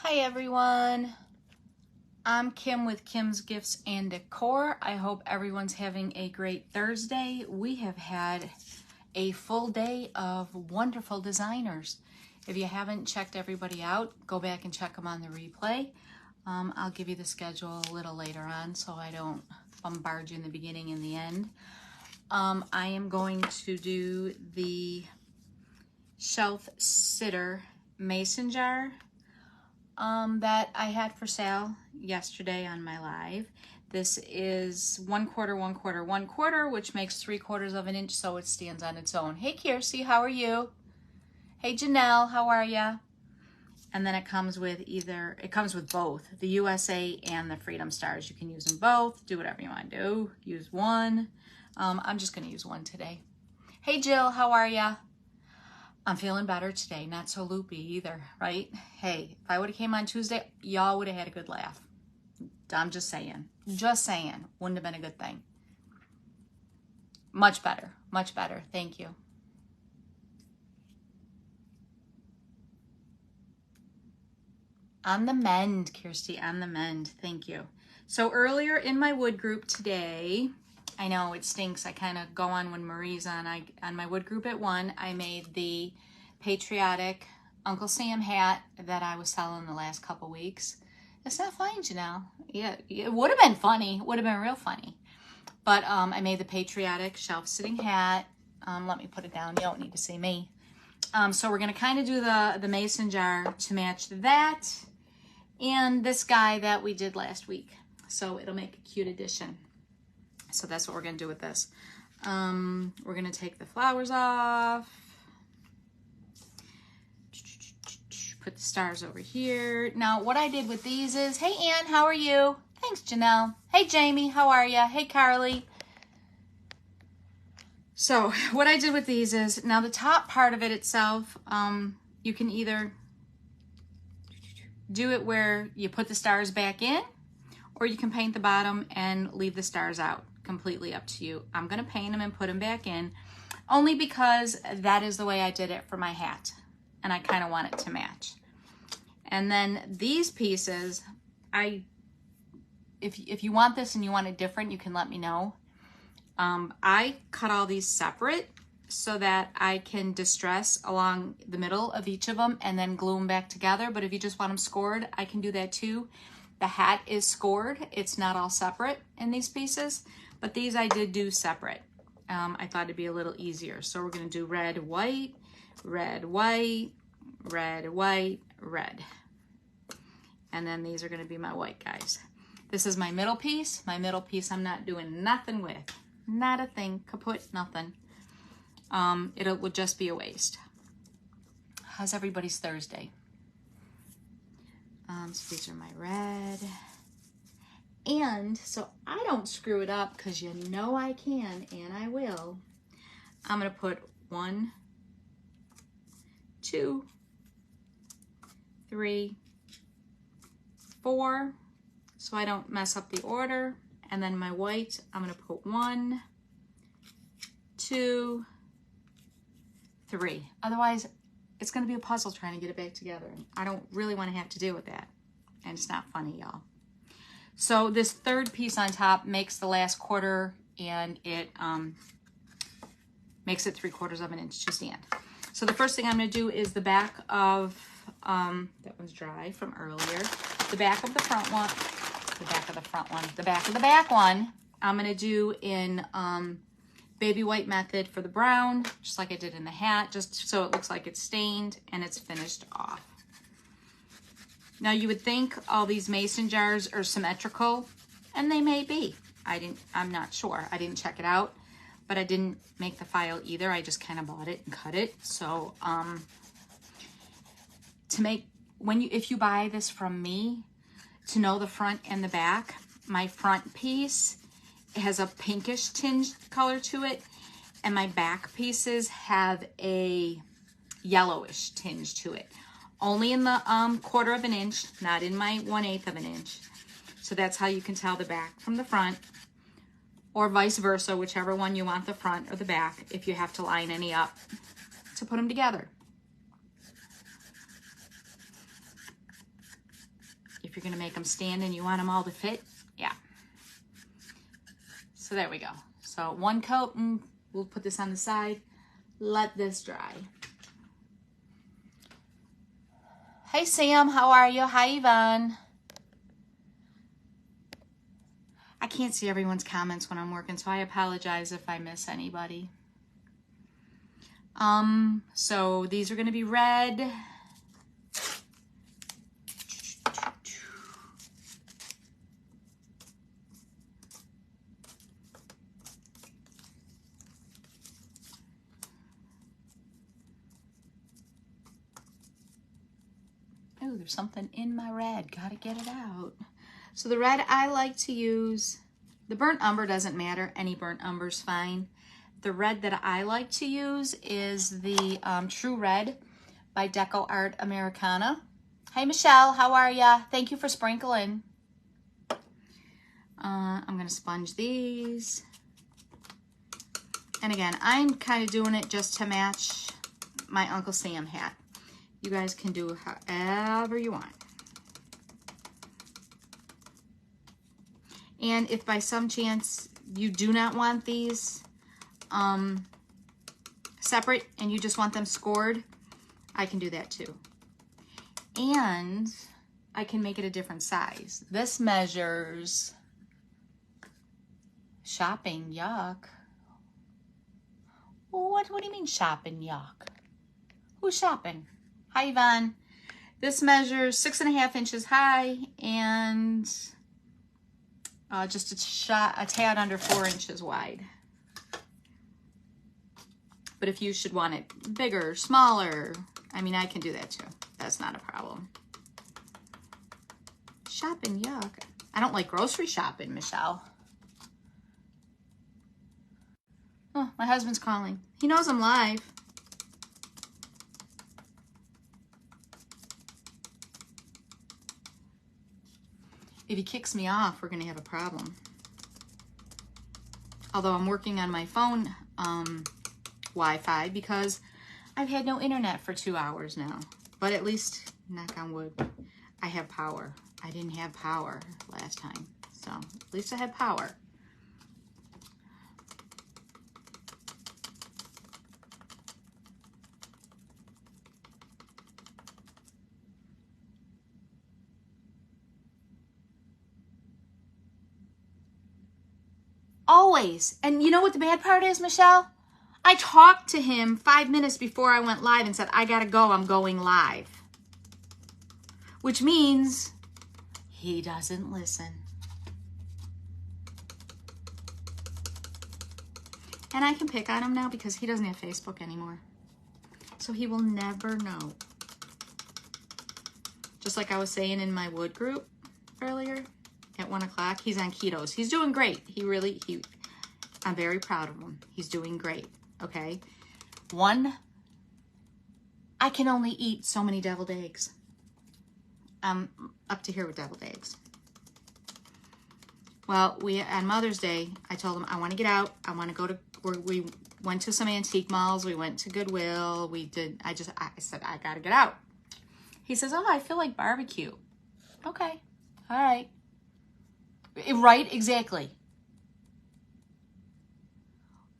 Hi everyone, I'm Kim with Kim's Gifts and Decor. I hope everyone's having a great Thursday. We have had a full day of wonderful designers. If you haven't checked everybody out, go back and check them on the replay. I'll give you the schedule a little later on so I don't bombard you in the beginning and the end. I am going to do the shelf sitter mason jar that I had for sale yesterday on my live. This is 1/4, 1/4, 1/4, which makes 3/4 of an inch, so it stands on its own. Hey Kiersey, how are you? Hey Janelle, how are ya? And then it comes with both the USA and the Freedom Stars. You can use them both, do whatever you want to do. Use one. I'm just gonna use one today. Hey Jill, how are ya? I'm feeling better today, not so loopy either, right? Hey, if I would have came on Tuesday, y'all would have had a good laugh. I'm just saying, wouldn't have been a good thing. Much better, thank you. On the mend, Kirsty, on the mend, thank you. So earlier in my wood group today, I know it stinks. I kind of go on when Marie's on. On my wood group at 1, I made the Patriotic Uncle Sam hat that I was selling the last couple weeks. It's not funny, Janelle. Yeah, it would have been funny. Would have been real funny. But I made the Patriotic shelf sitting hat. Let me put it down. You don't need to see me. So we're going to kind of do the mason jar to match that and this guy that we did last week. So it'll make a cute addition. So that's what we're going to do with this. We're going to take the flowers off. Put the stars over here. Now, what I did with these is, hey, Ann, how are you? Thanks, Janelle. Hey, Jamie, how are you? Hey, Carly. So what I did with these is, now the top part of it itself, you can either do it where you put the stars back in, or you can paint the bottom and leave the stars out. Completely up to you. I'm going to paint them and put them back in only because that is the way I did it for my hat and I kind of want it to match. And then these pieces, if you want this and you want it different, you can let me know. I cut all these separate so that I can distress along the middle of each of them and then glue them back together. But if you just want them scored, I can do that too. The hat is scored. It's not all separate in these pieces. But these I did do separate. I thought it'd be a little easier. So we're going to do red, white, red, white, red, white, red. And then these are going to be my white guys. This is my middle piece. My middle piece I'm not doing nothing with. Not a thing. Kaput, nothing. It would just be a waste. How's everybody's Thursday? So these are my red. And so I don't screw it up because you know I can and I will. I'm going to put 1, 2, 3, 4 so I don't mess up the order. And then my white, I'm going to put 1, 2, 3. Otherwise, it's going to be a puzzle trying to get it back together. I don't really want to have to deal with that. And it's not funny, y'all. So this third piece on top makes the last quarter and it makes it 3/4 of an inch to stand. So the first thing I'm going to do is the back of, that one's dry from earlier, the back of the front one, the back of the back one, I'm going to do in baby white method for the brown, just like I did in the hat, just so it looks like it's stained and it's finished off. Now you would think all these mason jars are symmetrical, and they may be. I'm not sure. I didn't check it out, but I didn't make the file either. I just kind of bought it and cut it. So if you buy this from me, to know the front and the back, my front piece has a pinkish tinge color to it, and my back pieces have a yellowish tinge to it. Only in the 1/4 of an inch, not in my 1/8 of an inch. So that's how you can tell the back from the front, or vice versa, whichever one you want, the front or the back, if you have to line any up to put them together. you're going to make them stand and you want them all to fit. Yeah. So there we go. So one coat, and we'll put this on the side. Let this dry. Hey Sam, how are you? Hi Yvonne. I can't see everyone's comments when I'm working, so I apologize if I miss anybody. So these are going to be red. Oh, there's something in my red. Gotta get it out. So the red I like to use, the burnt umber doesn't matter. Any burnt umber's fine. The red that I like to use is the True Red by Deco Art Americana. Hey Michelle, how are ya? Thank you for sprinkling. I'm gonna sponge these. And again, I'm kind of doing it just to match my Uncle Sam hat. You guys can do however you want. And if by some chance you do not want these separate and you just want them scored, I can do that too. And I can make it a different size. This measures, shopping, yuck. What do you mean shopping, yuck? Who's shopping? Hi Yvonne. This measures 6.5 inches high and just a tad under 4 inches wide. But if you should want it bigger, smaller, I mean, I can do that too. That's not a problem. Shopping, yuck. I don't like grocery shopping, Michelle. Oh, my husband's calling. He knows I'm live. If he kicks me off, we're going to have a problem. Although I'm working on my phone Wi-Fi because I've had no internet for 2 hours now. But at least, knock on wood, I have power. I didn't have power last time. So at least I have power. Always. And you know what the bad part is, Michelle? I talked to him 5 minutes before I went live and said, I gotta go, I'm going live. Which means he doesn't listen. And I can pick on him now because he doesn't have Facebook anymore. So he will never know. Just like I was saying in my wood group earlier. At 1 o'clock, he's on ketos. He's doing great. I'm very proud of him. He's doing great, okay? I can only eat so many deviled eggs. I'm up to here with deviled eggs. Well, on Mother's Day, I told him, I want to get out. I want to go to, we went to some antique malls. We went to Goodwill. I said, I got to get out. He says, oh, I feel like barbecue. Okay, all right. Right, exactly.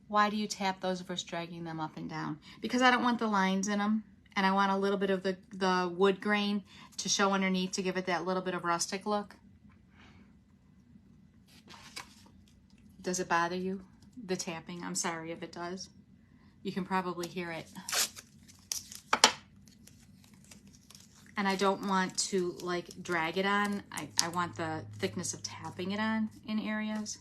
Why do you tap those versus dragging them up and down? Because I don't want the lines in them, and I want a little bit of the wood grain to show underneath to give it that little bit of rustic look. Does it bother you, the tapping? I'm sorry if it does. You can probably hear it. And I don't want to like drag it on. I want the thickness of tapping it on in areas.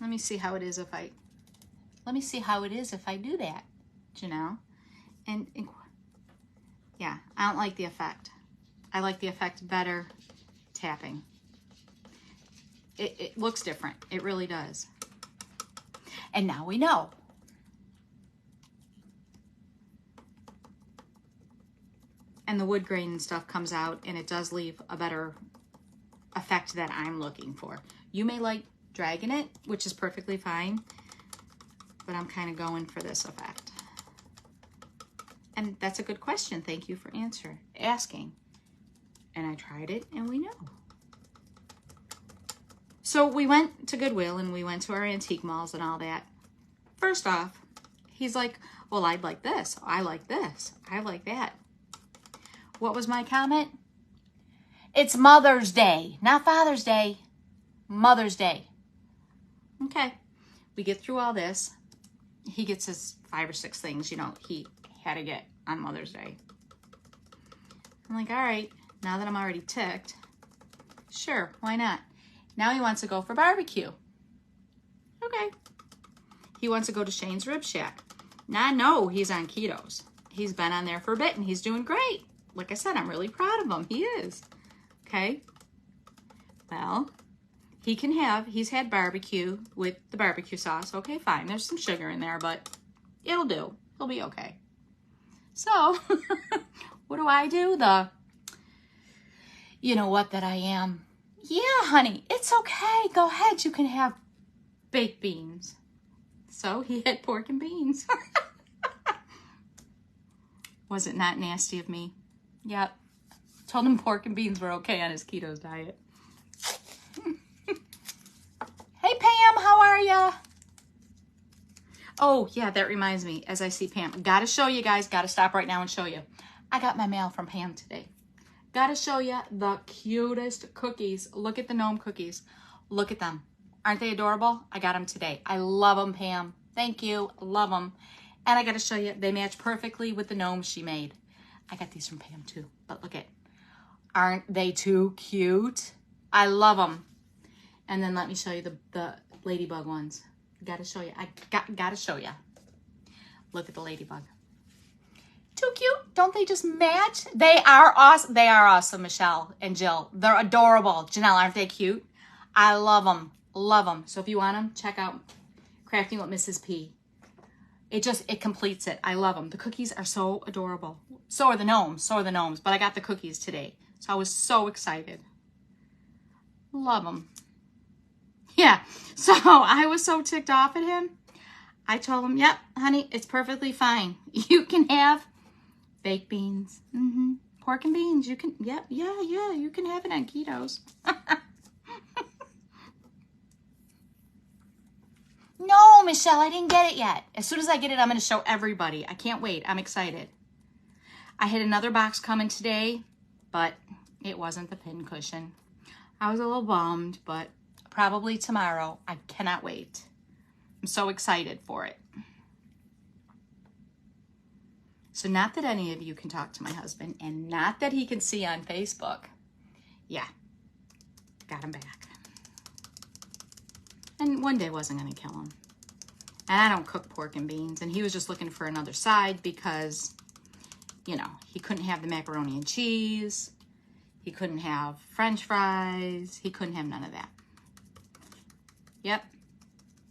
Let me see how it is if I do that, you know? And yeah, I don't like the effect. I like the effect better tapping. It looks different. It really does. And now we know. And the wood grain and stuff comes out and it does leave a better effect that I'm looking for. You may like dragging it, which is perfectly fine, but I'm kind of going for this effect. And that's a good question. Thank you for asking. And I tried it and we know. So we went to Goodwill and we went to our antique malls and all that. First off, he's like, well, I'd like this. I like this. I like that. What was my comment? It's Mother's Day, not Father's Day. Mother's Day. Okay. We get through all this. He gets his 5 or 6 things, you know, he had to get on Mother's Day. I'm like, all right, now that I'm already ticked, sure, why not? Now he wants to go for barbecue. Okay. He wants to go to Shane's Rib Shack. Now I know he's on ketos. He's been on there for a bit and he's doing great. Like I said, I'm really proud of him. He is. Okay. Well, he's had barbecue with the barbecue sauce. Okay, fine. There's some sugar in there, but it'll do. He'll be okay. So, what do? You know what that I am. Yeah, honey, it's okay. Go ahead. You can have baked beans. So he had pork and beans. Was it not nasty of me? Yep. Told him pork and beans were okay on his keto diet. Hey, Pam, how are ya? Oh, yeah, that reminds me. As I see Pam, gotta show you guys. Gotta stop right now and show you. I got my mail from Pam today. Gotta show you the cutest cookies. Look at the gnome cookies. Look at them. Aren't they adorable? I got them today. I love them, Pam. Thank you. Love them. And I gotta show you, they match perfectly with the gnomes she made. I got these from Pam too, but look at, aren't they too cute? I love them. And then let me show you the ladybug ones. Gotta show you. I gotta show you. Look at the ladybug. Too cute. Don't they just match? They are awesome. They are awesome, Michelle and Jill. They're adorable. Janelle, aren't they cute? I love them. Love them. So if you want them, check out Crafting with Mrs. P. It completes it. I love them. The cookies are so adorable. So are the gnomes. So are the gnomes. But I got the cookies today. So I was so excited. Love them. Yeah. So I was so ticked off at him. I told him, yep, honey, it's perfectly fine. You can have baked beans. Pork and beans. You can, yeah, you can have it on ketos. No, Michelle, I didn't get it yet. As soon as I get it, I'm going to show everybody. I can't wait. I'm excited. I had another box coming today, but it wasn't the pin cushion. I was a little bummed, but probably tomorrow. I cannot wait. I'm so excited for it. So not that any of you can talk to my husband and not that he can see on Facebook. Yeah, got him back. And one day wasn't going to kill him. And I don't cook pork and beans. And he was just looking for another side because, you know, he couldn't have the macaroni and cheese. He couldn't have French fries. He couldn't have none of that. Yep.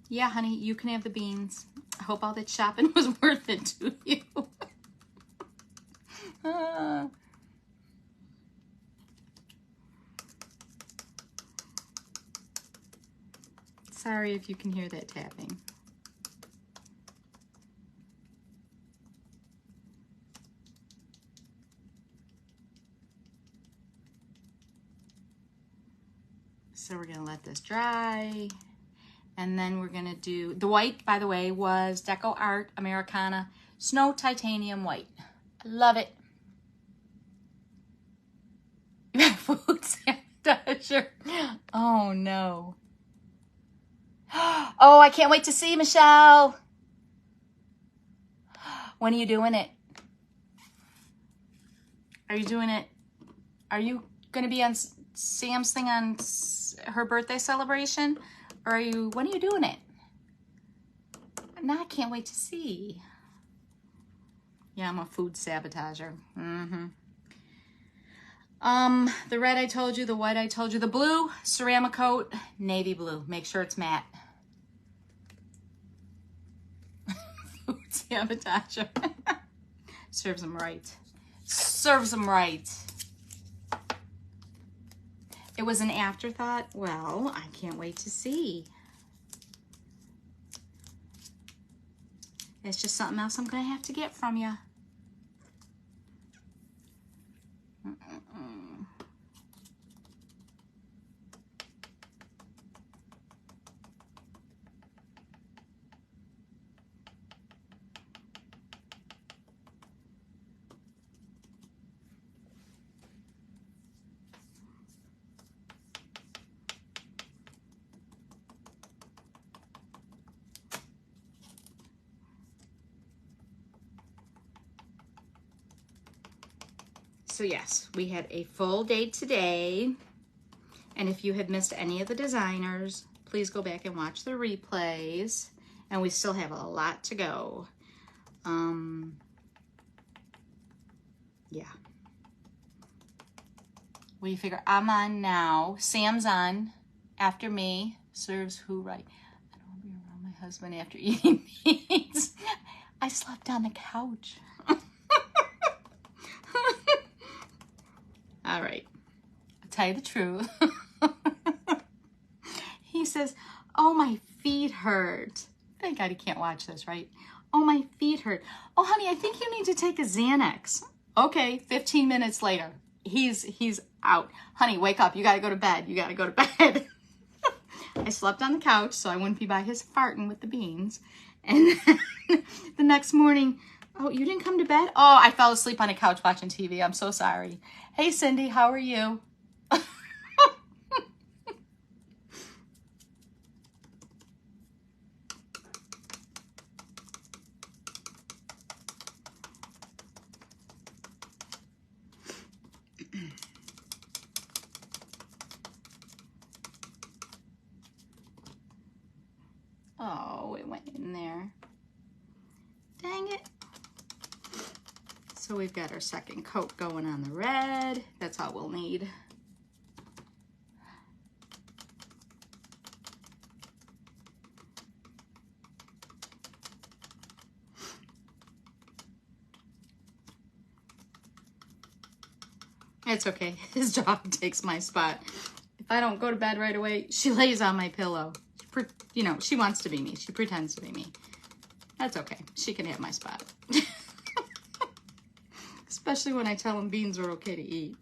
Yeah, honey, you can have the beans. I hope all that shopping was worth it to you. Sorry if you can hear that tapping. So we're going to let this dry. And then we're going to do, the white, by the way, was Deco Art Americana Snow Titanium White. I love it. Food sanitizer. Oh, no. Oh, I can't wait to see Michelle. When are you doing it? Are you doing it? Are you going to be on Sam's thing on her birthday celebration? Or when are you doing it? Now I can't wait to see. Yeah, I'm a food sabotager. The red I told you, the white I told you, the blue, ceramic coat, navy blue. Make sure it's matte. Food sabotager. Serves them right. Serves them right. It was an afterthought? Well, I can't wait to see. It's just something else I'm going to have to get from you. So yes, we had a full day today. And if you have missed any of the designers, please go back and watch the replays. And we still have a lot to go. Yeah. What do you figure? I'm on now. Sam's on after me. Serves who right? I don't want to be around my husband after eating meat. I slept on the couch. All right. I'll tell you the truth. He says, oh, my feet hurt. Thank God he can't watch this, right? Oh, my feet hurt. Oh, honey, I think you need to take a Xanax. Okay, 15 minutes later, he's out. Honey, wake up. You got to go to bed. You got to go to bed. I slept on the couch so I wouldn't be by his farting with the beans. And then the next morning, oh, you didn't come to bed? Oh, I fell asleep on a couch watching TV. I'm so sorry. Hey, Cindy, how are you? Oh, it went in there. Dang it. So we've got our second coat going on the red. That's all we'll need. It's okay. His dog takes my spot. If I don't go to bed right away, she lays on my pillow. You know, she wants to be me. She pretends to be me. That's okay. She can have my spot. Especially when I tell him beans are okay to eat.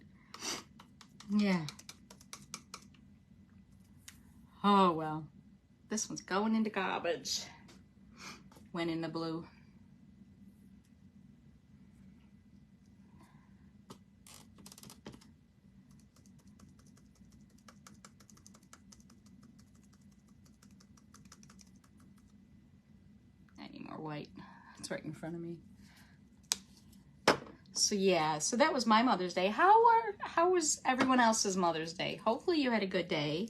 Yeah. Oh, well. This one's going into garbage. Went in the blue. White. It's right in front of me. So yeah, so that was my Mother's Day. How was everyone else's Mother's Day? Hopefully you had a good day.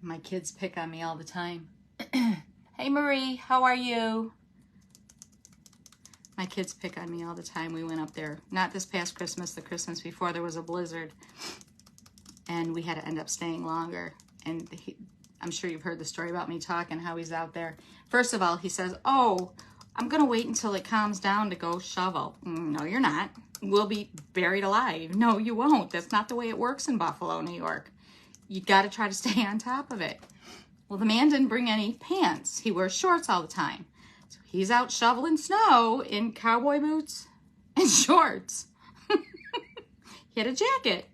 My kids pick on me all the time. Hey Marie, how are you? My kids pick on me all the time. We went up there, not this past Christmas, the Christmas before, there was a blizzard. And we had to end up staying longer. And I'm sure you've heard the story about me talking, how he's out there. First of all, he says, oh, I'm going to wait until it calms down to go shovel. No, you're not. We'll be buried alive. No, you won't. That's not the way it works in Buffalo, New York. You got to try to stay on top of it. Well, the man didn't bring any pants. He wears shorts all the time. So he's out shoveling snow in cowboy boots and shorts. He had a jacket.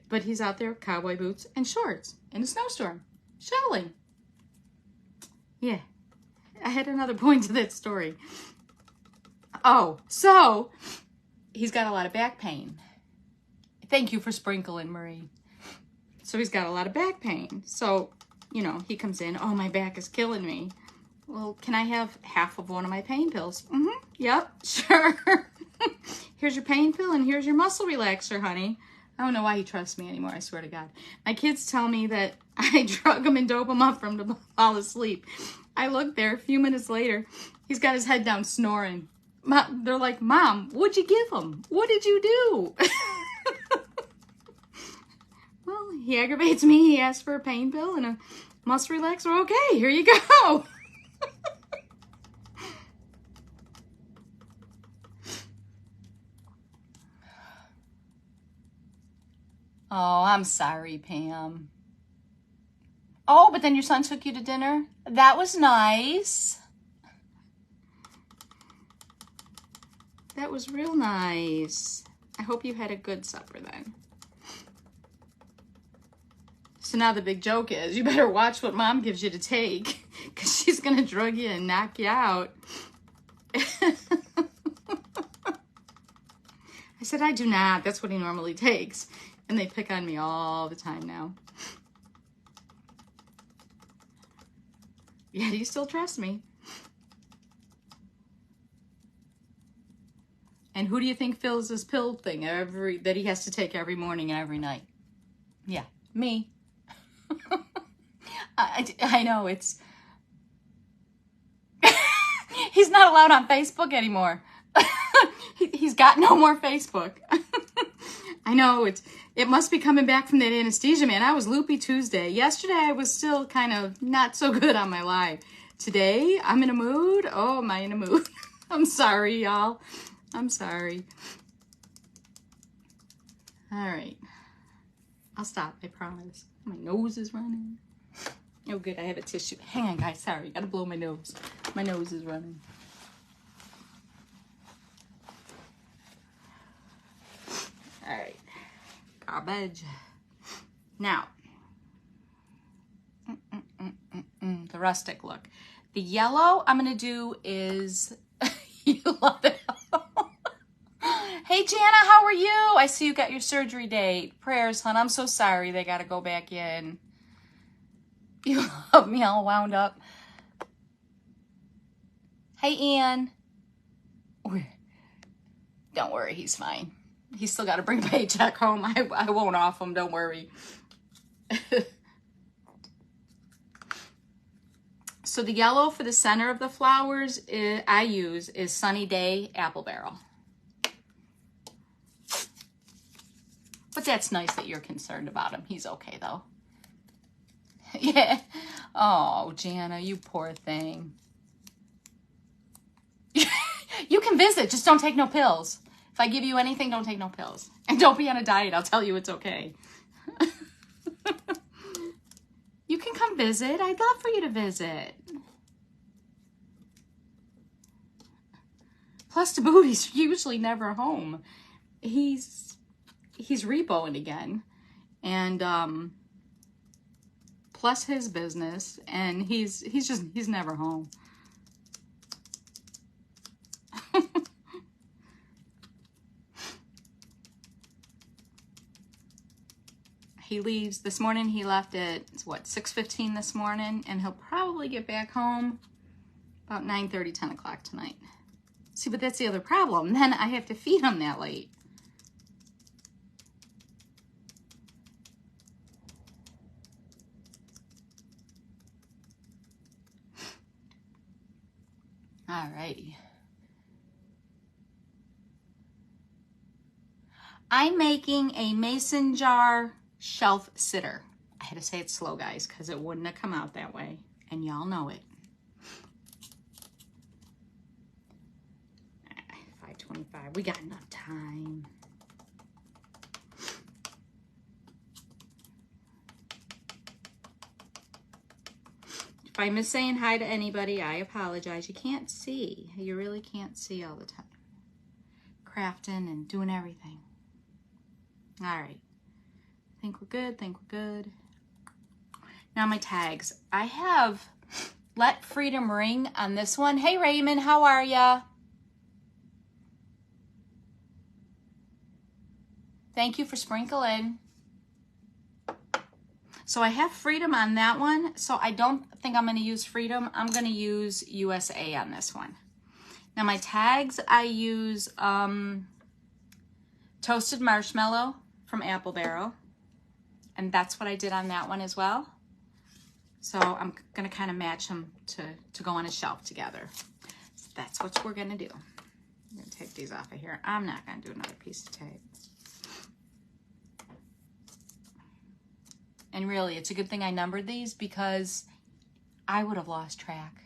But he's out there with cowboy boots and shorts in a snowstorm, shoveling. Yeah, I had another point to that story. Oh, so he's got a lot of back pain. Thank you for sprinkling, Marie. So he's got a lot of back pain. So, you know, he comes in, oh, my back is killing me. Well, can I have half of one of my pain pills? Mm-hmm. Yep, sure. Here's your pain pill and here's your muscle relaxer, honey. I don't know why he trusts me anymore, I swear to God. My kids tell me that I drug him and dope him up for him to fall asleep. I look there, a few minutes later, he's got his head down snoring. They're like, Mom, what'd you give him? What did you do? He aggravates me. He asks for a pain pill and a must relaxer. Okay, here you go. Oh, I'm sorry, Pam. Oh, but then your son took you to dinner? That was nice. That was real nice. I hope you had a good supper then. So now the big joke is you better watch what mom gives you to take because she's going to drug you and knock you out. I said, I do not. That's what he normally takes. And they pick on me all the time now. Yeah, do you still trust me? And who do you think fills this pill thing that he has to take every morning and every night? Yeah, me. I know it's... He's not allowed on Facebook anymore. He's got no more Facebook. I know it must be coming back from that anesthesia, man. I was loopy Tuesday. Yesterday I was still kind of not so good on my live. Today I'm in a mood. Oh, am I in a mood? I'm sorry, y'all. I'm sorry. All right. I'll stop, I promise. My nose is running. Oh, good, I have a tissue. Hang on, guys, sorry. Gotta blow my nose. My nose is running. All right. Garbage. Now, the rustic look. The yellow I'm gonna do is, you love it. Hey, Jana, how are you? I see you got your surgery date. Prayers, hon. I'm so sorry they got to go back in. You have me all wound up. Hey, Ian. Don't worry, he's fine. He's still got to bring a paycheck home. I won't off him, don't worry. So the yellow for the center of the flowers I use is Sunny Day Apple Barrel. But that's nice that you're concerned about him. He's okay, though. Yeah. Oh, Jana, you poor thing. You can visit. Just don't take no pills. If I give you anything, don't take no pills. And don't be on a diet. I'll tell you it's okay. You can come visit. I'd love for you to visit. Plus, to boot, he's usually never home. He's repoing again, and plus his business, and he's never home. He leaves this morning. He left at what, 6:15 this morning, and he'll probably get back home about 9:30, 10 o'clock tonight. See, but that's the other problem. Then I have to feed him that late. Alrighty. I'm making a mason jar shelf sitter. I had to say it slow, guys, because it wouldn't have come out that way. And y'all know it. 5:25. We got enough time. If I miss saying hi to anybody, I apologize. You can't see. You really can't see all the time. Crafting and doing everything. All right. Think we're good. Think we're good. Now my tags. I have Let Freedom Ring on this one. Hey, Raymond, how are ya? Thank you for sprinkling. So I have Freedom on that one. So I don't think I'm going to use Freedom. I'm going to use USA on this one. Now my tags, I use Toasted Marshmallow from Apple Barrel. And that's what I did on that one as well. So I'm going to kind of match them to go on a shelf together. So that's what we're going to do. I'm going to take these off of here. I'm not going to do another piece of tape. And really, it's a good thing I numbered these because I would have lost track.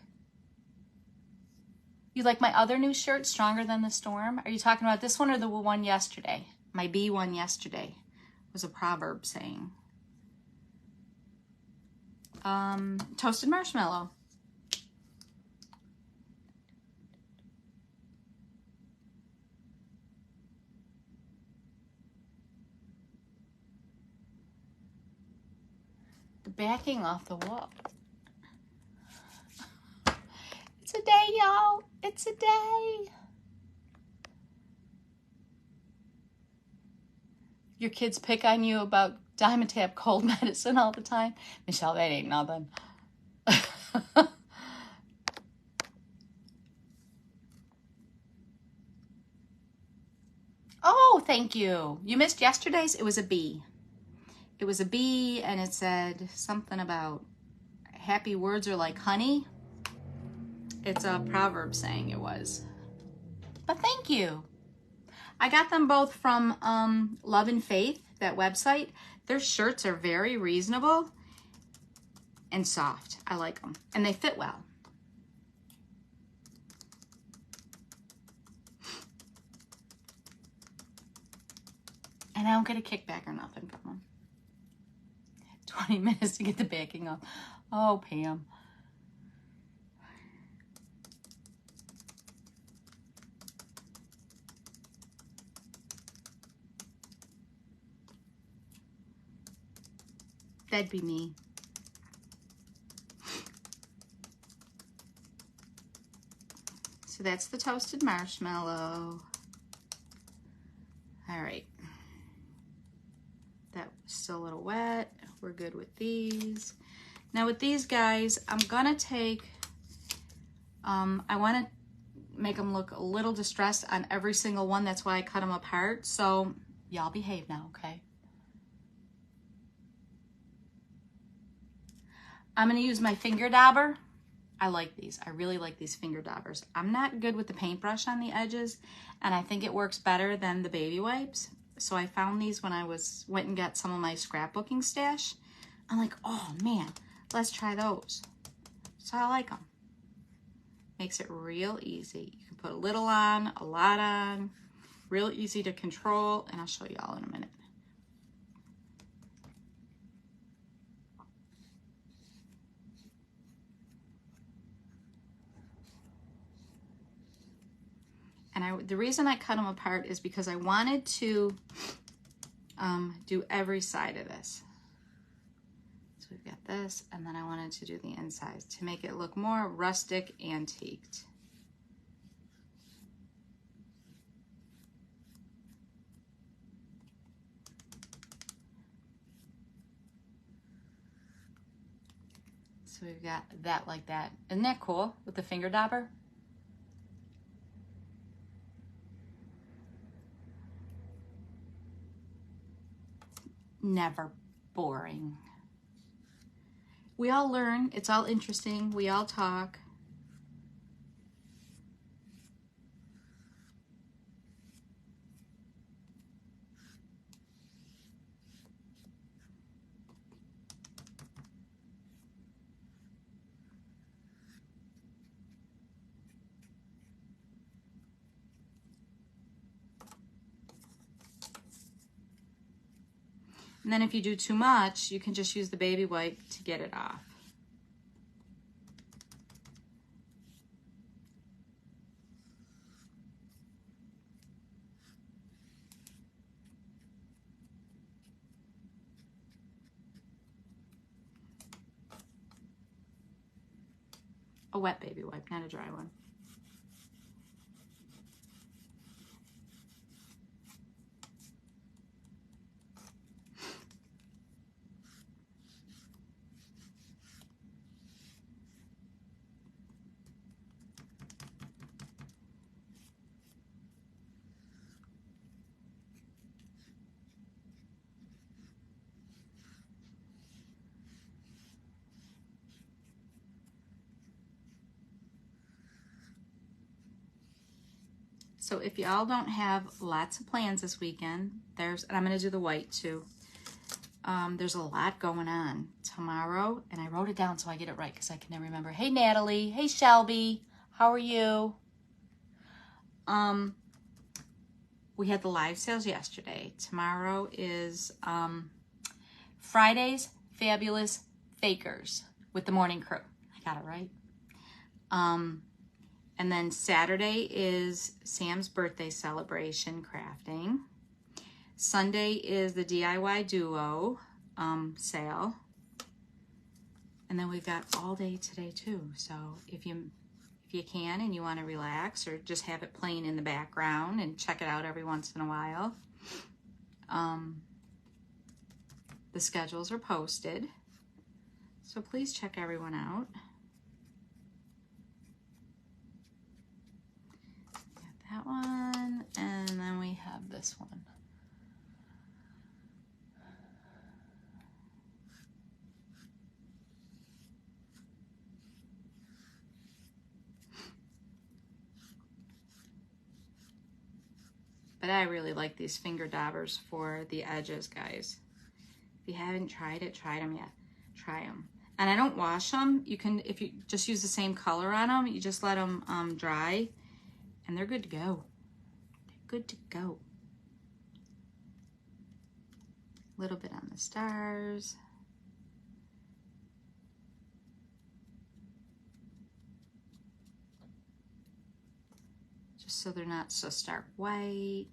You like my other new shirt, Stronger Than the Storm? Are you talking about this one or the one yesterday? My B one yesterday was a proverb saying. Toasted marshmallow. The backing off the wall. It's a day, y'all. It's a day. Your kids pick on you about Dimetapp cold medicine all the time. Michelle, that ain't nothing. Oh, thank you. You missed yesterday's. It was a B. It was a B, and it said something about happy words are like honey. It's a proverb saying it was. But thank you. I got them both from Love and Faith, that website. Their shirts are very reasonable and soft. I like them. And they fit well. And I don't get a kickback or nothing from them. 20 minutes to get the backing off. Oh, Pam. That'd be me. So that's the toasted marshmallow. All right. That was still a little wet. We're good with these. Now with these guys, I'm gonna take, I wanna make them look a little distressed on every single one. That's why I cut them apart. So y'all behave now, okay? I'm gonna use my finger dauber. I like these. I really like these finger daubers. I'm not good with the paintbrush on the edges, and I think it works better than the baby wipes. So I found these when I went and got some of my scrapbooking stash. I'm like, oh man, let's try those. So I like them. Makes it real easy. You can put a little on, a lot on, real easy to control, and I'll show you all in a minute. And the reason I cut them apart is because I wanted to do every side of this. So we've got this, and then I wanted to do the inside to make it look more rustic, antiqued. So we've got that like that. Isn't that cool with the finger dauber? Never boring. We all learn. It's all interesting. We all talk. And then if you do too much, you can just use the baby wipe to get it off. A wet baby wipe, not a dry one. So if y'all don't have lots of plans this weekend, and I'm going to do the white too. There's a lot going on tomorrow, and I wrote it down so I get it right because I can never remember. Hey, Natalie. Hey, Shelby. How are you? We had the live sales yesterday. Tomorrow is Friday's Fabulous Fakers with the morning crew. I got it right. And then Saturday is Sam's birthday celebration crafting. Sunday is the DIY duo sale. And then we've got all day today too. So if you can and you want to relax or just have it playing in the background and check it out every once in a while, the schedules are posted. So please check everyone out. Got that one, and then we have this one. But I really like these finger daubers for the edges, guys. If you haven't tried them yet, try them. And I don't wash them. You can, if you just use the same color on them, you just let them dry, and they're good to go. They're good to go. A little bit on the stars. Just so they're not so stark white.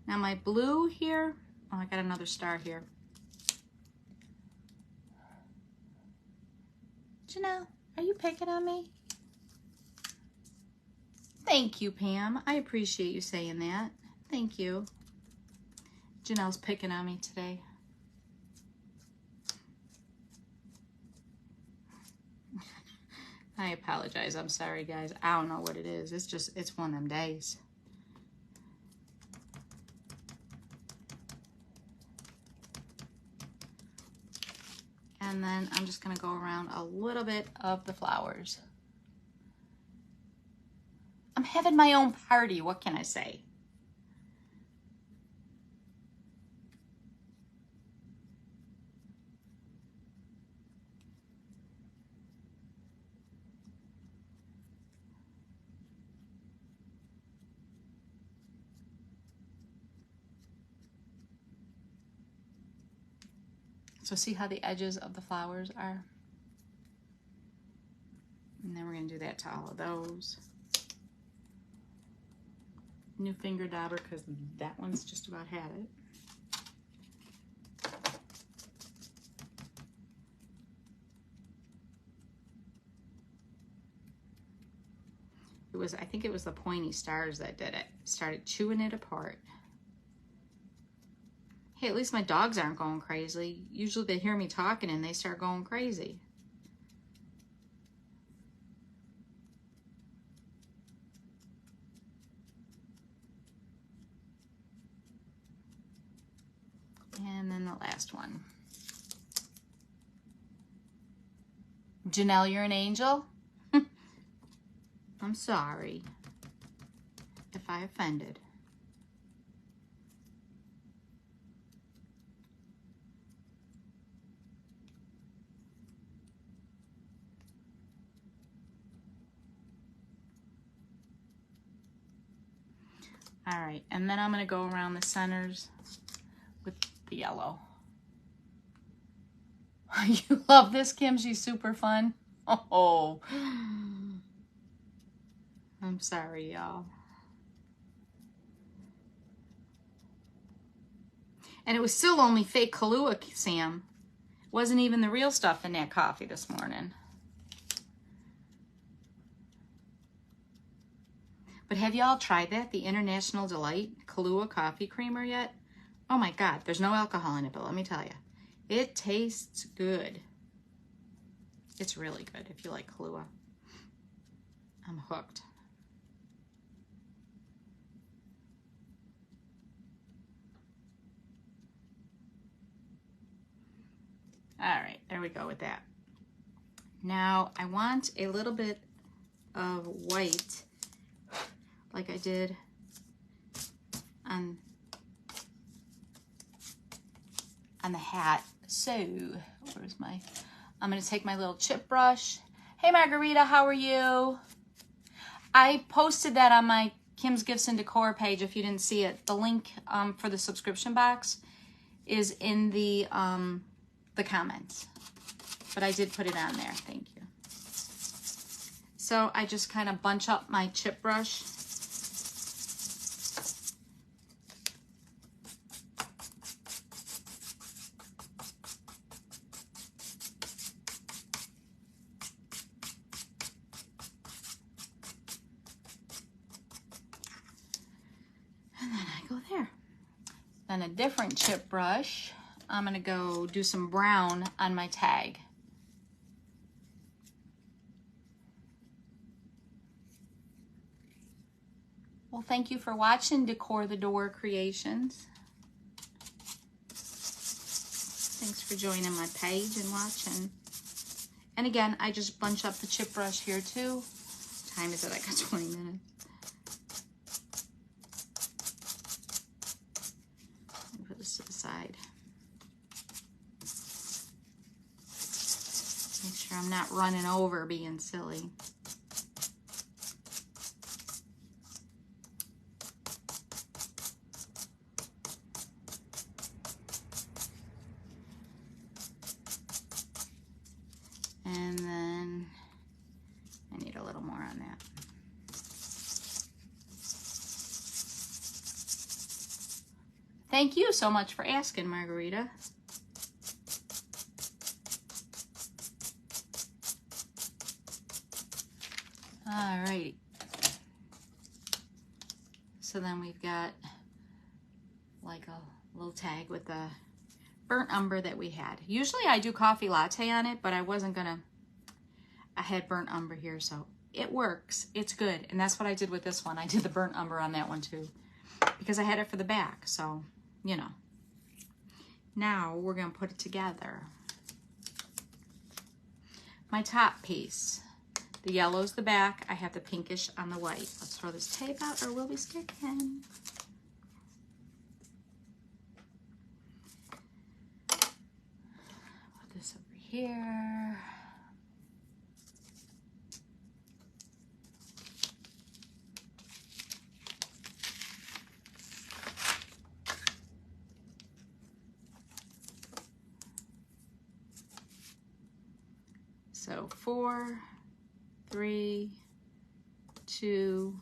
Now my blue here, oh, I got another star here. Janelle, are you picking on me? Thank you, Pam. I appreciate you saying that. Thank you. Janelle's picking on me today. I apologize. I'm sorry, guys. I don't know what it is. It's one of them days. And then I'm just going to go around a little bit of the flowers. I'm having my own party. What can I say? So see how the edges of the flowers are? And then we're going to do that to all of those. New finger dauber, because that one's just about had it. I think it was the pointy stars that did it. Started chewing it apart. Hey, at least my dogs aren't going crazy. Usually they hear me talking and they start going crazy. And then the last one. Janelle, you're an angel? I'm sorry if I offended. All right, and then I'm going to go around the centers with the yellow. You love this, Kim? She's super fun. Oh, I'm sorry, y'all. And it was still only fake Kahlua, Sam. Wasn't even the real stuff in that coffee this morning. But have y'all tried that? The International Delight Kahlua coffee creamer yet? Oh my God, there's no alcohol in it, but let me tell you, it tastes good. It's really good if you like Kahlua. I'm hooked. All right, there we go with that. Now I want a little bit of white, like I did on the hat. So where's my, I'm gonna take my little chip brush. Hey Margarita, how are you? I posted that on my Kim's Gifts and Decor page if you didn't see it. The link for the subscription box is in the comments, but I did put it on there. Thank you. So I just kind of bunch up my chip brush. And then I go there. Then a different chip brush. I'm gonna go do some brown on my tag. Well, thank you for watching Decor the Door Creations. Thanks for joining my page and watching. And again, I just bunch up the chip brush here too. What time is it? I got 20 minutes. Let me put this to the side. Make sure I'm not running over being silly. And then I need a little more on that. Thank you so much for asking, Margarita. Alrighty. So then we've got like a little tag with the burnt umber that we had. Usually I do coffee latte on it, but I wasn't gonna, I had burnt umber here, so it works. It's good. And that's what I did with this one. I did the burnt umber on that one too, because I had it for the back. So, you know. Now we're gonna put it together. My top piece. The yellow's the back. I have the pinkish on the white. Let's throw this tape out or we'll be sticking. Put this over here. So 4, 3, 2,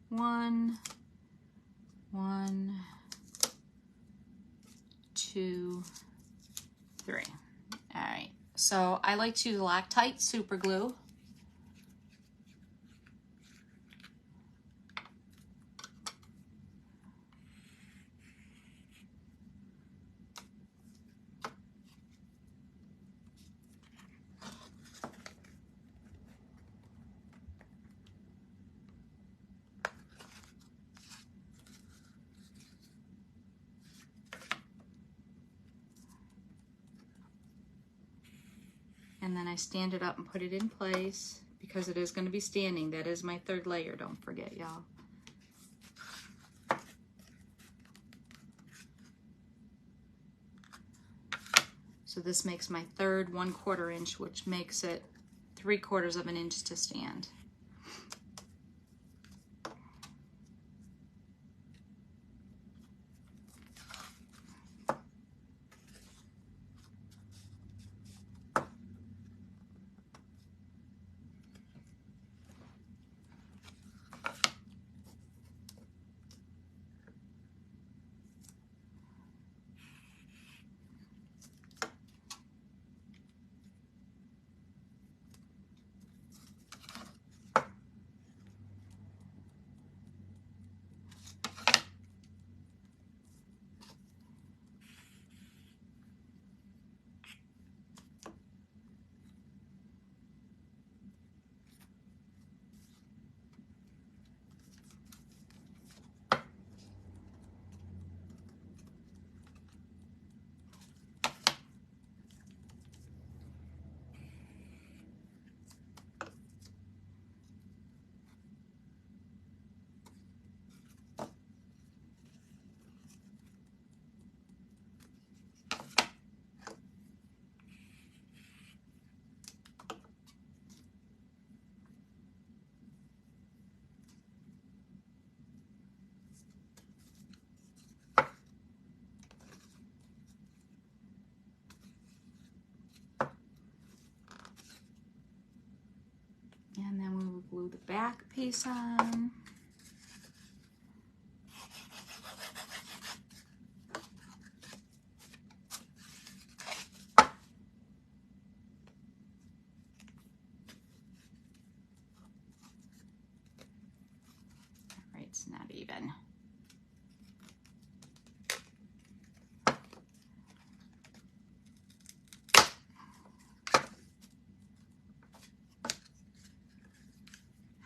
1, 1, 2, 3. All right. So I like to use Loctite super glue. And then I stand it up and put it in place because it is going to be standing. That is my third layer, don't forget, y'all. So this makes my third 1/4 inch, which makes it 3/4 of an inch to stand. back piece on. Right, it's not even.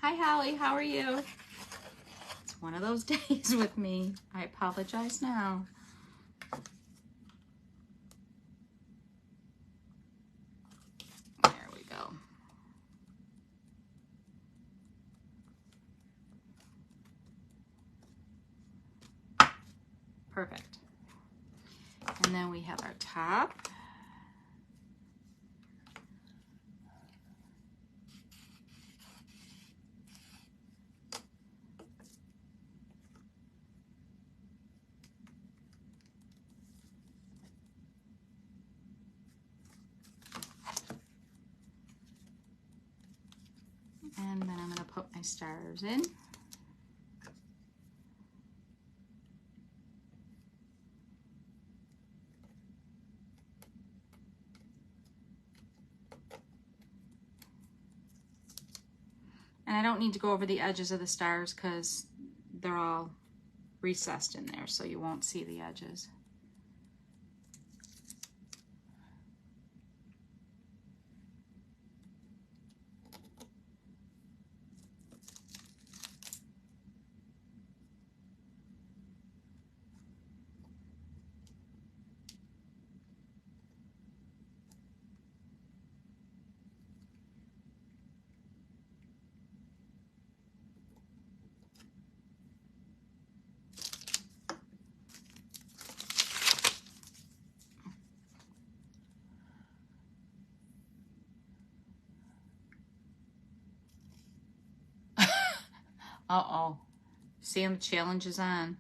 Hi, Holly, how are you? It's one of those days with me. I apologize now. There we go. Perfect. And then we have our top. And then I'm going to put my stars in. And I don't need to go over the edges of the stars because they're all recessed in there, so you won't see the edges. Uh-oh. See, the challenge is on.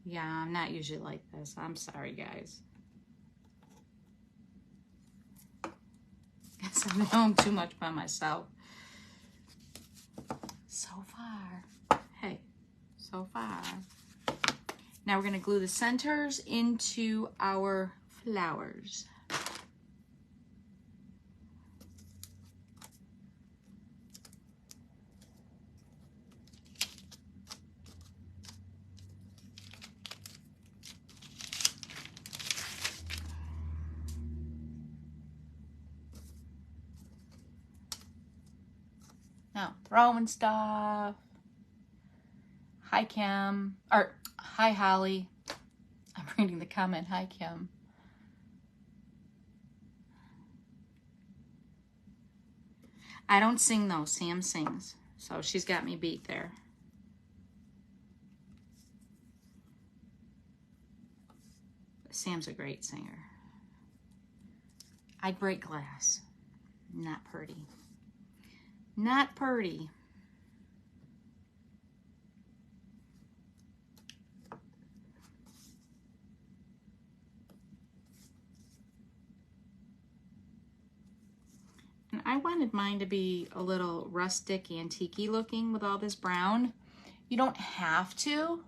Yeah, I'm not usually like this. I'm sorry, guys. Guess I'm at home too much by myself. So far. Hey, so far. Now we're going to glue the centers into our flowers. Now, throwing stuff. Hi, Kim. Or, hi, Holly. I'm reading the comment. Hi, Kim. I don't sing, though. Sam sings. So she's got me beat there. Sam's a great singer. I break glass. Not pretty. Not pretty. And I wanted mine to be a little rustic, antique-y looking with all this brown. You don't have to.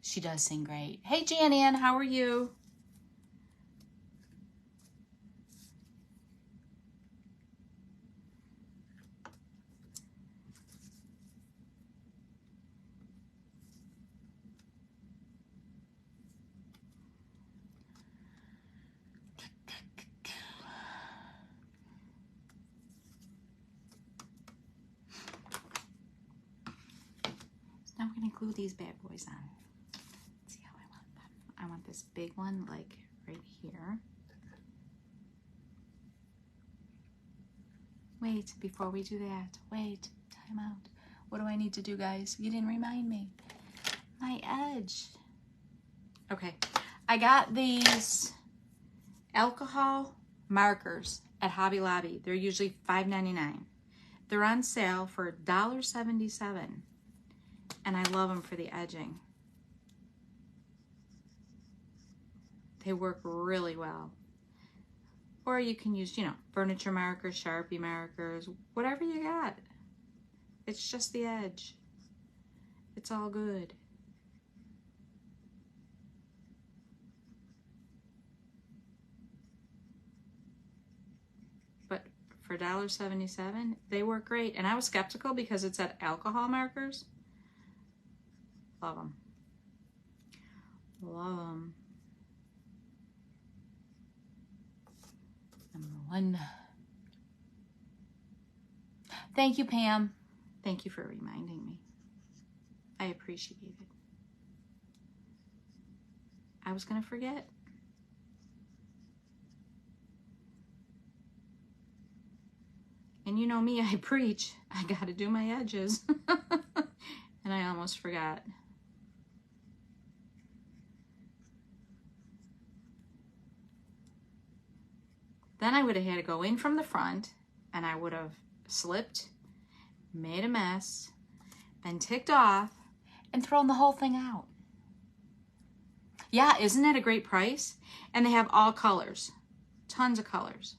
She does sing great. Hey, Jan Ann, how are you? Now we're going to glue these bad boys on. Let's see how I want them. I want this big one like right here. Wait, before we do that, wait, time out. What do I need to do, guys? You didn't remind me. My edge. Okay, I got these alcohol markers at Hobby Lobby. They're usually $5.99. They're on sale for $1.77. And I love them for the edging. They work really well. Or you can use, you know, furniture markers, Sharpie markers, whatever you got. It's just the edge. It's all good. But for $1.77, they work great. And I was skeptical because it said alcohol markers. Love them. Love them. Number one. Thank you, Pam. Thank you for reminding me. I appreciate it. I was going to forget. And you know me, I preach. I got to do my edges. And I almost forgot. Then I would have had to go in from the front, and I would have slipped, made a mess, been ticked off, and thrown the whole thing out. Yeah, isn't it a great price? And they have all colors, tons of colors.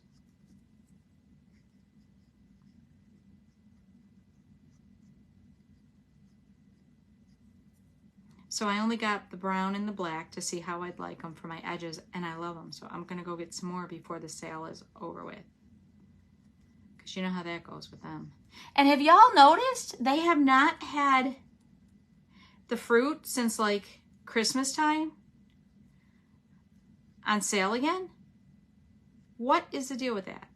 So I only got the brown and the black to see how I'd like them for my edges, and I love them. So I'm going to go get some more before the sale is over with. Because you know how that goes with them. And have y'all noticed they have not had the fruit since like Christmas time on sale again? What is the deal with that?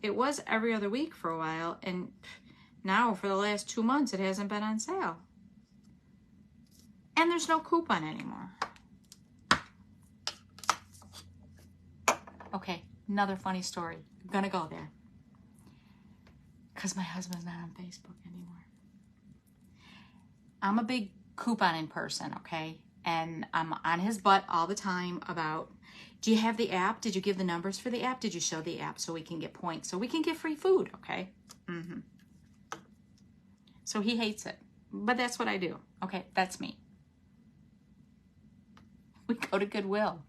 It was every other week for a while, and now for the last 2 months it hasn't been on sale. And there's no coupon anymore. Okay, another funny story. I'm gonna go there. Because my husband's not on Facebook anymore. I'm a big couponing person, okay? And I'm on his butt all the time about, do you have the app? Did you give the numbers for the app? Did you show the app so we can get points? So we can get free food, okay? Mm-hmm. So he hates it. But that's what I do. Okay, that's me. We go to Goodwill.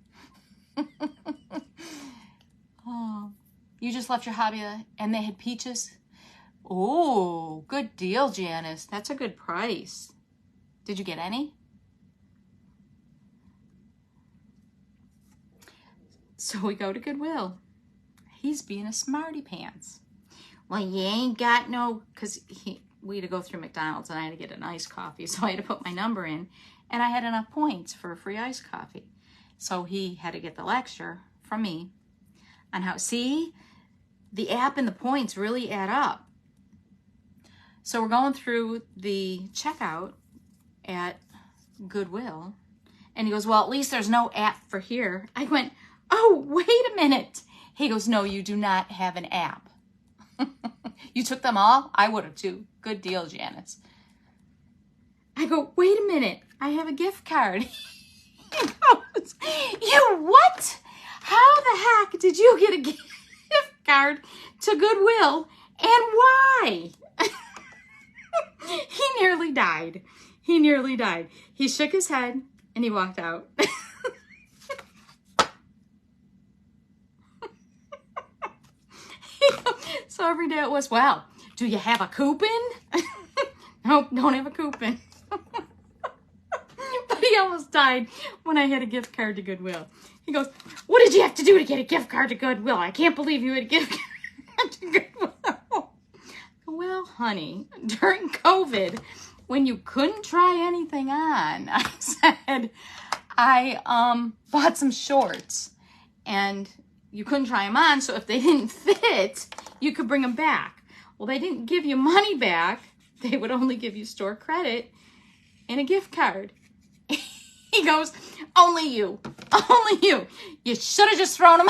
Oh, you just left your hobby and they had peaches? Oh, good deal, Janice. That's a good price. Did you get any? So we go to Goodwill. He's being a smarty pants. Well, you ain't got no, because we had to go through McDonald's and I had to get an iced coffee. So I had to put my number in. And I had enough points for a free iced coffee. So he had to get the lecture from me on how, see, the app and the points really add up. So we're going through the checkout at Goodwill. And he goes, well, at least there's no app for here. I went, oh, wait a minute. He goes, no, you do not have an app. You took them all? I would have too. Good deal, Janice. I go, wait a minute, I have a gift card. He goes, you what? How the heck did you get a gift card to Goodwill and why? He nearly died. He nearly died. He shook his head and he walked out. So every day it was, well, do you have a coupon? Nope, don't have a coupon. But he almost died when I had a gift card to Goodwill. He goes, what did you have to do to get a gift card to Goodwill? I can't believe you had a gift card to Goodwill. Well, honey, during COVID, when you couldn't try anything on, I said, I bought some shorts and you couldn't try them on. So if they didn't fit, you could bring them back. Well, they didn't give you money back. They would only give you store credit and a gift card. He goes, only you. You should have just thrown them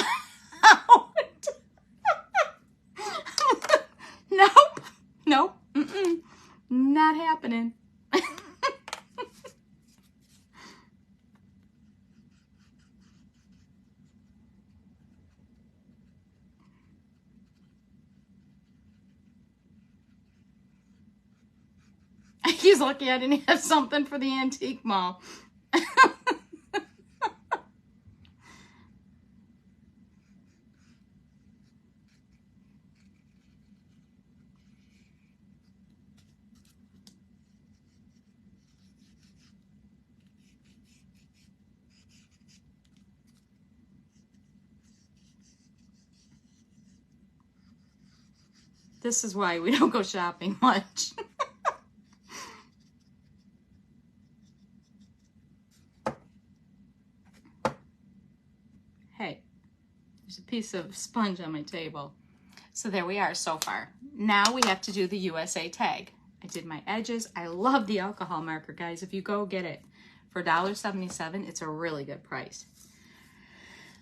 out. Nope. Not happening. He's lucky I didn't have something for the antique mall. This is why we don't go shopping much. Hey, there's a piece of sponge on my table. So there we are so far. Now we have to do the USA tag. I did my edges. I love the alcohol marker, guys. If you go get it for $1.77, it's a really good price.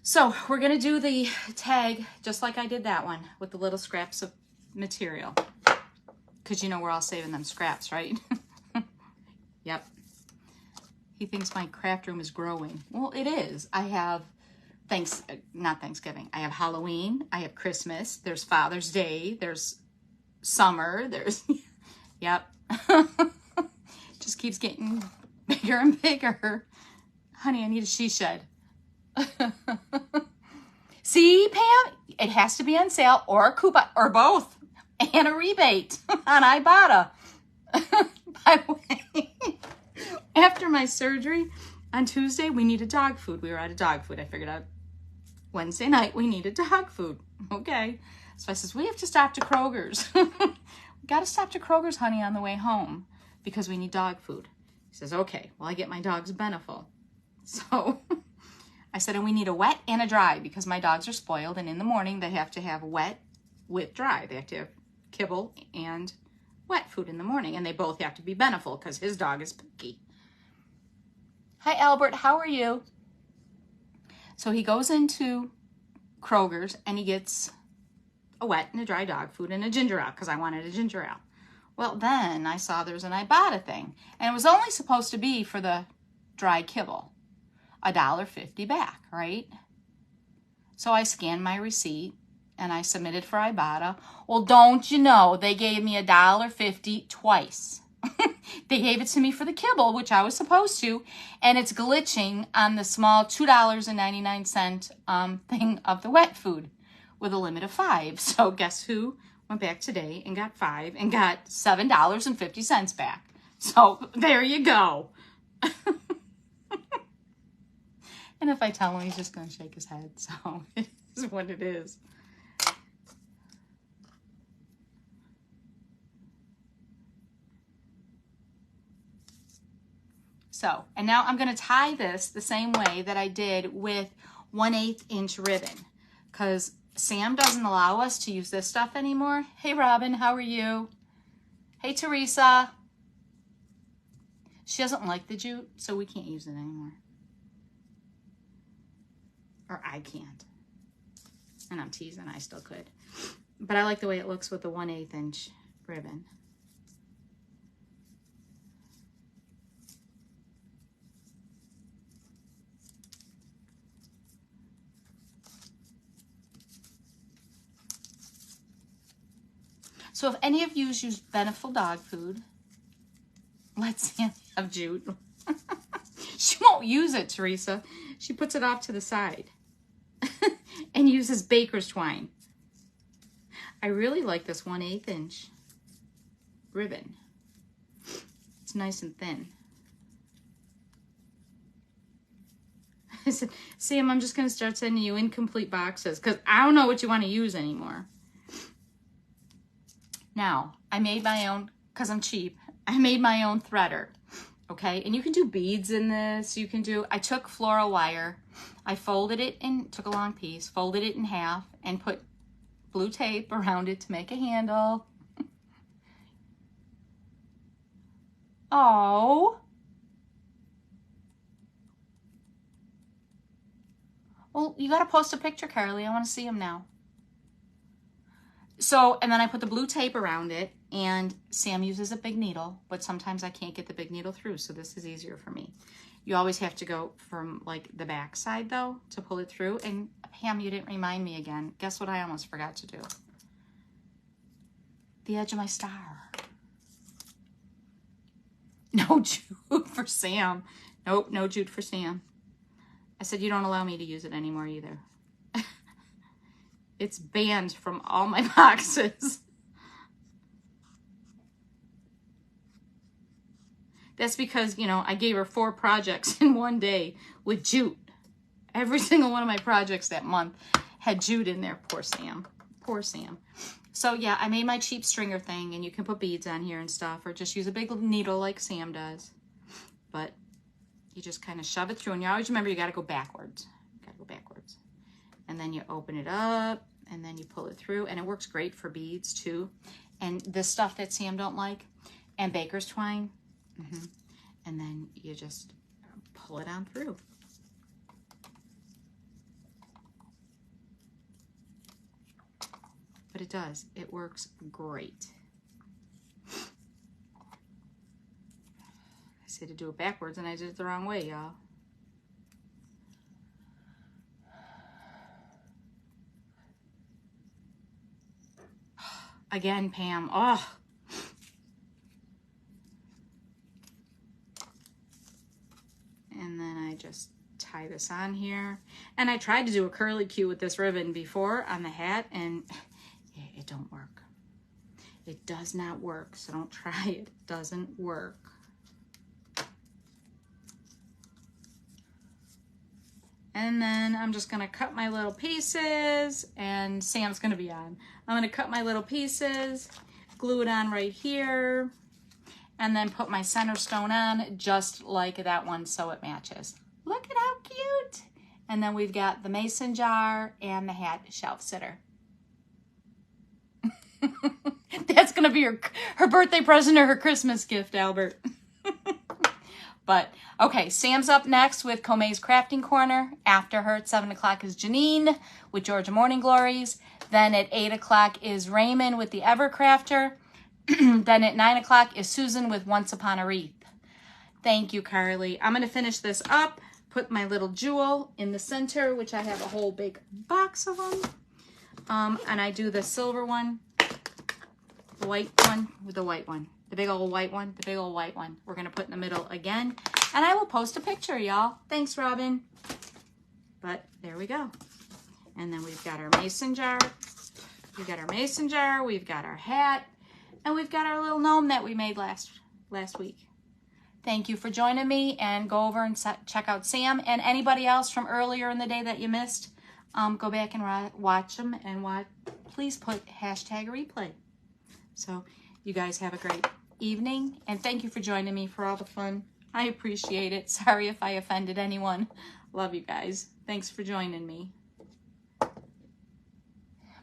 So we're gonna do the tag just like I did that one with the little scraps of material. Because you know we're all saving them scraps, right? Yep. He thinks my craft room is growing. Well, it is. I have not Thanksgiving. I have Halloween. I have Christmas. There's Father's Day. There's summer. There's, yep. Just keeps getting bigger and bigger. Honey, I need a she shed. See, Pam? It has to be on sale or a coupon or both. And a rebate on Ibotta. By the way, after my surgery on Tuesday, we needed dog food. We were out of dog food. I figured out Wednesday night we needed dog food. Okay. So I says, we have to stop to Kroger's. We got to stop to Kroger's, honey, on the way home because we need dog food. He says, okay, well, I get my dogs Beneful. So I said, and we need a wet and a dry because my dogs are spoiled. And in the morning, they have to have wet with dry. They have to have kibble and wet food in the morning. And they both have to be Beneful because his dog is picky. Hi, Albert. How are you? So he goes into Kroger's and he gets a wet and a dry dog food and a ginger ale because I wanted a ginger ale. Well, then I saw there's an Ibotta thing. And it was only supposed to be for the dry kibble. $1.50 back, right? So I scanned my receipt and I submitted for Ibotta. Well, don't you know, they gave me $1.50 twice. They gave it to me for the kibble, which I was supposed to, and it's glitching on the small $2.99 thing of the wet food with a limit of 5. So guess who went back today and got 5 and got $7.50 back. So there you go. And if I tell him, he's just going to shake his head. So it is what it is. So, and now I'm going to tie this the same way that I did with 1/8 inch ribbon because Sam doesn't allow us to use this stuff anymore. Hey, Robin, how are you? Hey, Teresa. She doesn't like the jute, so we can't use it anymore. Or I can't. And I'm teasing, I still could. But I like the way it looks with the 1/8 inch ribbon. So if any of you use Beneful dog food, let Sam have jute. She won't use it, Teresa. She puts it off to the side and uses baker's twine. I really like this 1/8 inch ribbon. It's nice and thin. I said, Sam, I'm just going to start sending you incomplete boxes because I don't know what you want to use anymore. Now, I made my own, because I'm cheap, I made my own threader, okay? And you can do beads in this. You can do, I took floral wire. I folded it in, took a long piece, folded it in half, and put blue tape around it to make a handle. Oh. Well, you got to post a picture, Carly. I want to see them now. So, and then I put the blue tape around it, and Sam uses a big needle, but sometimes I can't get the big needle through, so this is easier for me. You always have to go from like the back side though to pull it through. And Pam, you didn't remind me again. Guess what I almost forgot to do? The edge of my star. No jute for Sam. Nope, no jute for Sam. I said, you don't allow me to use it anymore either. It's banned from all my boxes. That's because, you know, I gave her 4 projects in one day with jute. Every single one of my projects that month had jute in there. Poor Sam. poor Sam. So yeah, I made my cheap stringer thing, and you can put beads on here and stuff, or just use a big needle like Sam does. But you just kind of shove it through, and you always remember you got to go backwards. You got to go backwards. And then you open it up, and then you pull it through, and it works great for beads too. And the stuff that Sam don't like, and baker's twine. And then you just pull it on through. But it does. It works great. I said to do it backwards, and I did it the wrong way, y'all. Again, Pam. Oh. And then I just tie this on here. And I tried to do a curly Q with this ribbon before on the hat, and it don't work. It does not work, so don't try it. It doesn't work. And then I'm just gonna cut my little pieces, and Sam's gonna be on. I'm gonna cut my little pieces, glue it on right here, and then put my center stone on just like that one so it matches. Look at how cute. And then we've got the mason jar and the hat shelf sitter. That's gonna be her birthday present or her Christmas gift, Albert. But okay, Sam's up next with Comay's Crafting Corner. After her at 7 o'clock is Janine with Georgia Morning Glories. Then at 8 o'clock is Raymond with the Evercrafter. Then at 9 o'clock is Susan with Once Upon a Wreath. Thank you, Carly. I'm going to finish this up, put my little jewel in the center, which I have a whole big box of them. And I do the silver one, the white one with the white one. The big old white one, the big old white one. We're going to put in the middle again. And I will post a picture, y'all. Thanks, Robin. But there we go. And then we've got our mason jar. We've got our mason jar. We've got our hat. And we've got our little gnome that we made last week. Thank you for joining me. And go over and check out Sam. And anybody else from earlier in the day that you missed, go back and watch them. And please put #replay. So you guys have a great evening, and thank you for joining me for all the fun. I appreciate it. Sorry if I offended anyone. Love you guys. Thanks for joining me.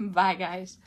Bye, guys.